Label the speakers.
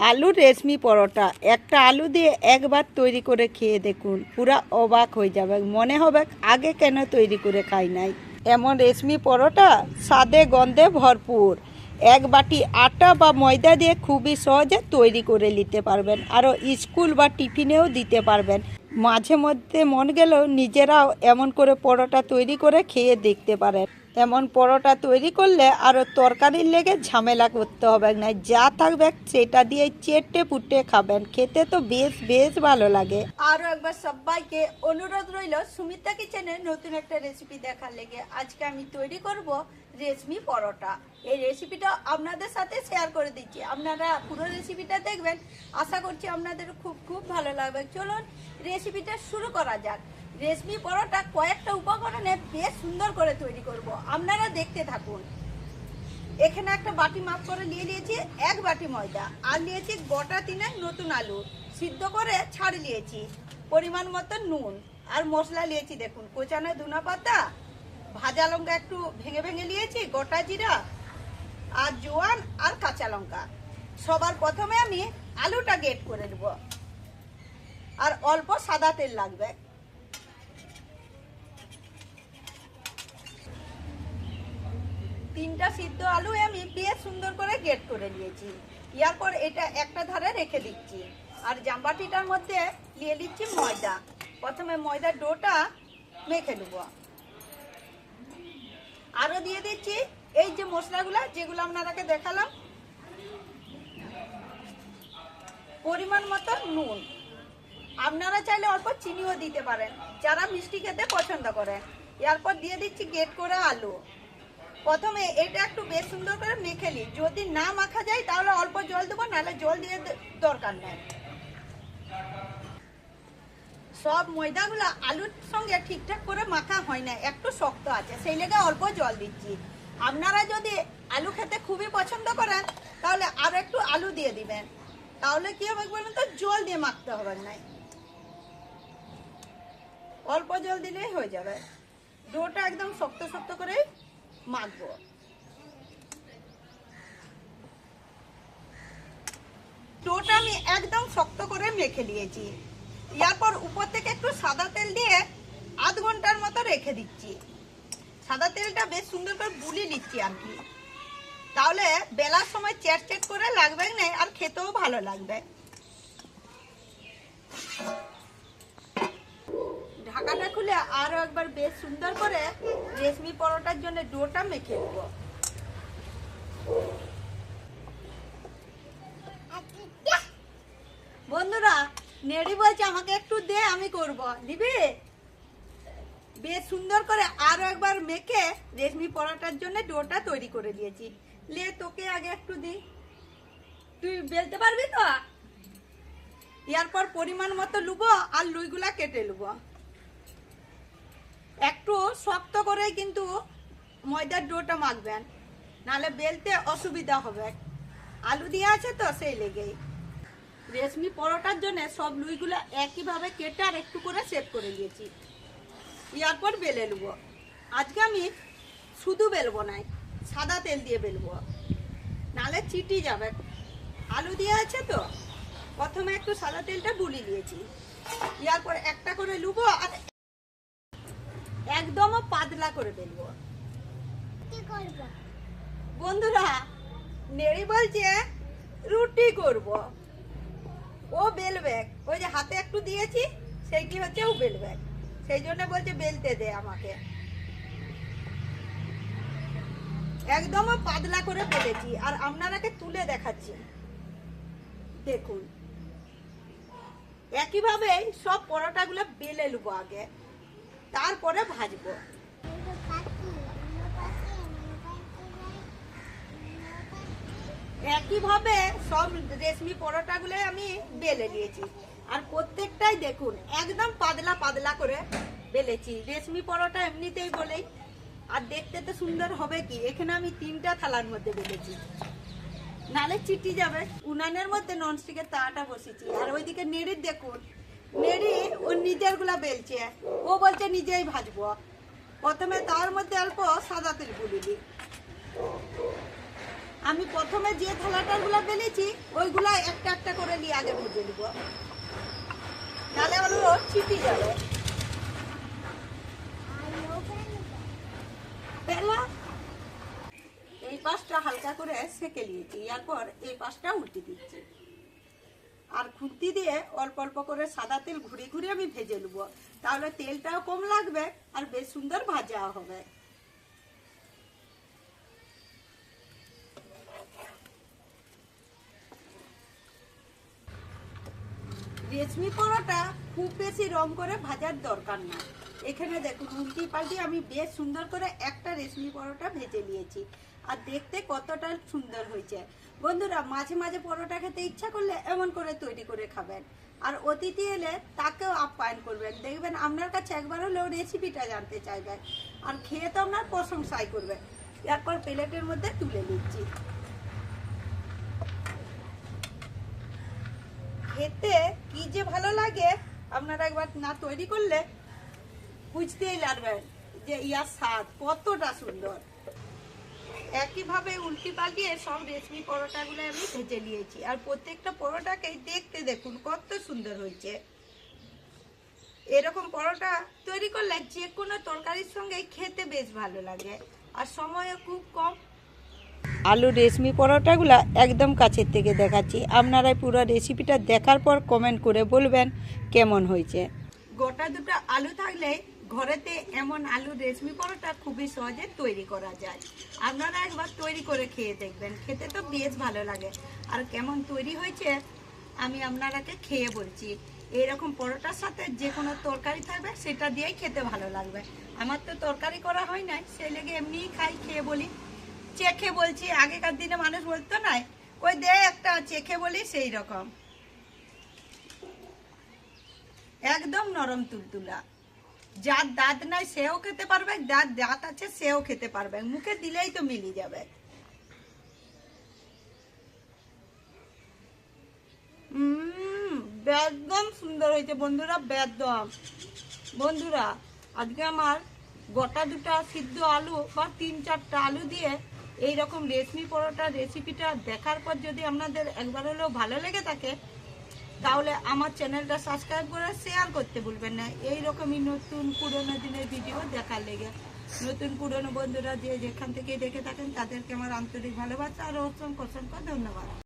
Speaker 1: আলু রেশমি পরোটা একটা আলু দিয়ে একবার তৈরি করে খেয়ে দেখুন, পুরা অবাক হয়ে যাবে, মনে হবে আগে কেন তৈরি করে খাই নাই। এমন রেশমি পরোটা স্বাদে গন্ধে ভরপুর। এক বাটি আটা বা ময়দা দিয়ে খুবই সহজে তৈরি করে নিতে পারবেন, আরও স্কুল বা টিফিনেও দিতে পারবেন। মাঝে মধ্যে মন গেলেও নিজেরাও এমন করে পরোটা তৈরি করে খেয়ে দেখতে পারেন। এমন পরোটা তৈরি করলে আরও তরকারির লেগে ঝামেলা করতে হবে না, যা থাকবে সেটা দিয়ে চেটে পুটে খাবেন, খেতে তো বেশ বেশ ভালো লাগে। আরও একবার সবাইকে অনুরোধ রইল সুমিতা কিচেনের নতুন একটা রেসিপি দেখার লেগে। আজকে আমি তৈরি করব রেশমি পরোটা। এই রেসিপিটা আপনাদের সাথে শেয়ার করে দিচ্ছি, আপনারা পুরো রেসিপিটা দেখবেন, আশা করছি আপনাদের খুব খুব ভালো লাগবে। চলুন রেসিপিটা শুরু করা যাক। রেশমি পরোটা কয়েকটা উপকরণে বেশ সুন্দর করে তৈরি করব, আপনারা দেখতে থাকুন। এখানে একটা বাটি মাপ করে নিয়ে নিয়েছি এক বাটি ময়দা, আর নিয়েছি গোটা 3 নতুন আলু সিদ্ধ করে ছাড়ি নিয়েছি, পরিমাণ মতো নুন, আর মশলা নিয়েছি দেখুন কোচানো ধনা পাতা, ভাজা লঙ্কা একটু ভেঙে ভেঙে নিয়েছি, গোটা জিরা আর জোয়ান আর কাঁচা লঙ্কা। সবার প্রথমে আমি আলুটা গ্রেট করে নেব, আর অল্প সাদা তেল লাগবে। তিনটা সিদ্ধ আলু আমি বেশ সুন্দর করে গ্রেট করে নিয়েছি। এরপর এটা একটা ধারে রেখে দিচ্ছি, আর জামবাটিটার মধ্যে দিয়ে দিচ্ছি ময়দা। প্রথমে ময়দার ডোটা মেখে নেব, আরো দিয়ে দিচ্ছি এই যে মশলাগুলো যেগুলো আপনারাকে দেখালাম, পরিমাণ মতো নুন, আপনারা চাইলে অল্প চিনিও দিতে পারেন যারা মিষ্টি খেতে পছন্দ করেন। এরপর দিয়ে দিচ্ছি গ্রেট করা আলু। প্রথমে এটা একটু বেশ সুন্দর করে মেখে নিই, যদি না মাখা যায় তাহলে অল্প জল দেবো, নাহলে জল দিয়ে দরকার নেই। সব ময়দাগুলো আলুর সঙ্গে ঠিকঠাক করে মাখা হয় না, একটু শক্ত আছে, সেই লেগে অল্প জল দিচ্ছি। আপনারা যদি আলু খেতে খুবই পছন্দ করেন তাহলে আরো একটু আলু দিয়ে দিবেন, তাহলে কি হবে বলুন তো, জল দিয়ে মাখতে হবে না, অল্প জল দিলেই হয়ে যাবে। ডোটা একদম শক্ত শক্ত করে মাখবো। ডোটা আমি একদম শক্ত করে মেখে নিয়েছি। এরপর উপর থেকে একটু সাদা তেল দিয়ে আধ ঘন্টার মতো রেখে দিচ্ছি। সাদা তেলটা বেশ সুন্দর করে বুলিয়ে নিচ্ছি আর কি, তাহলে বেলার সময় চেট চেট করে লাগবে না, আর খেতেও ভালো লাগবে। ঢাকাটা খুলে আরো একবার বেশ সুন্দর করে রেশমি পরোটার জন্য ডোটা মেখে নেব। বন্ধুরা নেড়ি বলছে আমাকে একটু দে, আমি করব, দিবি? বেশ সুন্দর করে আরো একবার মেখে রেশমি পরোটার জন্য ডোটা তৈরি করে দিয়েছি। লে তোকে আগে একটু দি, তুই বেলতে পারবি তো? এরপর পরিমাণ মতো লুবো আর লুইগুলা কেটে লুবো। একটু শক্ত করেই কিন্তু ময়দার ডোটা মাখবেন, নাহলে বেলতে অসুবিধা হবে, আলু দিয়ে আছে তো সেই লেগেই। রেশমি পরোটার জন্য সব লুইগুলো একইভাবে কেটে আর একটু করে সেট করে দিয়েছি। এরপর বেলে নেবো। আজকে আমি শুধু বেলবো না, সাদা তেল দিয়ে বেলবো, নাহলে চিটি যাবে, আলু দিয়ে আছে তো। প্রথমে একটু সাদা তেলটা বুলিয়ে নিয়েছি, এরপর একটা করে লুবো আর একদম পাতলা করে বেলবো। বন্ধুরা নেড়ি বলছে রুটি করব, ও বেলবে, ওই যে হাতে একটু দিয়েছি সেইটি হচ্ছে ও বেলবে, সেই জন্য বলছে বেলতে দে আমাকে। একদম পাতলা করে বেলেছি, আর আপনারাকে তুলে দেখাচ্ছি দেখুন। একইভাবে সব পরোটাগুলো বেলে নেবো আগে, তারপরে ভাজবো। একইভাবে সব রেশমি পরোটাগুলো আমি বেলে নিয়েছি, আর প্রত্যেকটাই দেখুন একদম পাতলা পাতলা করে বেলেছি। রেশমি পরোটা এমনিতেই বলেই, আর দেখতে তো সুন্দর হবে কি। এখানে আমি 3টা থালার মধ্যে বেলেছি, নালে চিটি যাবে। উনানের মধ্যে ননস্টিকের তাওয়াটা বসেছি, আর ওইদিকে নেড়ির দেখুন, নেড়ি ও নিজের গুলা বেলছে, ও বলছে নিজেই ভাজবো। প্রথমে তার মধ্যে অল্প সাদা তেল গুলি দিই, আমি প্রথমে যে থালাটাগুলো বেলেছি ওইগুলা একটা একটা করে নিয়ে আগে ভেজে নিব, নাহলে ওগুলো চিটি যাবে। বেলা এই পাশটা হালকা করে সেকে নিয়েছি, এরপর এই পাশটা উল্টে দিচ্ছি আর খুন্তি দিয়ে অল্প অল্প করে সাদা তেল ঘুরিয়ে ঘুরিয়ে আমি ভেজে নেবো, তাহলে তেলটাও কম লাগবে আর বেশ সুন্দর ভাজা হবে। রেশমি পরোটা খুব বেশি রং করে ভাজার দরকার না। এখানে দেখুন উল্টি পাল্টি আমি বেশ সুন্দর করে একটা রেশমি পরোটা ভেজে নিয়েছি, আর দেখতে কতটা সুন্দর হয়েছে। বন্ধুরা, মাঝে মাঝে পরোটা খেতে ইচ্ছা করলে এমন করে তৈরি করে খাবেন, আর অতিথি এলে তাকেও আপ্যায়ন করবেন। দেখবেন আপনার কাছে একবার হলেও রেসিপিটা জানতে চাইবেন, আর খেয়ে তো আপনার প্রশংসাই করবেন। এরপর প্লেটের মধ্যে তুলে নিচ্ছি। খেতে কি যে ভালো লাগে, আপনারা একবার না তৈরি করলে বুঝতেই পারবেন যে ইয়ার স্বাদ কতটা সুন্দর। একইভাবে উল্টি পাল্টিয়ে সব রেশমি পরোটাগুলো আমি ভেজে নিয়েছি, আর প্রত্যেকটা পরোটাকেই দেখতে দেখুন কত সুন্দর হয়েছে। এরকম পরোটা তৈরি করলে যে কোনো তরকারির সঙ্গে খেতে বেশ ভালো লাগে, আর সময়ও খুব কম। আলু রেশমি পরোটাগুলো একদম কাছের থেকে দেখাচ্ছি, আপনারা পুরো রেসিপিটা দেখার পর কমেন্ট করে বলবেন কেমন হয়েছে। গোটা দুটো আলু থাকলে ঘরেতে এমন আলু রেশমি পরোটা খুবই সহজে তৈরি করা যায়। আপনারা একবার তৈরি করে খেয়ে দেখবেন, খেতে তো বেশ ভালো লাগে। আর কেমন তৈরি হয়েছে আমি আপনারাকে খেয়ে বলছি। এইরকম পরোটার সাথে যে কোনো তরকারি থাকবে সেটা দিয়েই খেতে ভালো লাগবে। আমার তো তরকারি করা হয় নাই, সেই লেগে এমনিই খাই, খেয়ে বলি। চেখে বলছি, আগেকার দিনে মানুষ বলতো না ওই দে একটা চেখে বলি, সেই রকম একদম নরম তুলতুলা। যার দাঁত নাই সেও খেতে পারবে, যার দাঁত আছে সেও খেতে পারবে, মুখে দিলেই তো মিলি যাবে। একদম সুন্দর হয়েছে বন্ধুরা, একদম। বন্ধুরা, আজকে আমার গোটা দুটা সিদ্ধ আলু বা 3-4টা আলু দিয়ে এইরকম রেশমি পরোটা রেসিপিটা দেখার পর যদি আপনাদের একবার হলেও ভালো লেগে থাকে, তাহলে আমার চ্যানেলটা সাবস্ক্রাইব করে শেয়ার করতে ভুলবেন না। এইরকমই নতুন পুরোনো দিনের ভিডিও দেখার লেগে নতুন পুরনো বন্ধুরা যে যেখান থেকে দেখে থাকেন তাদেরকে আমার আন্তরিক ভালোবাসা আর অসংখ্য অসংখ্য ধন্যবাদ।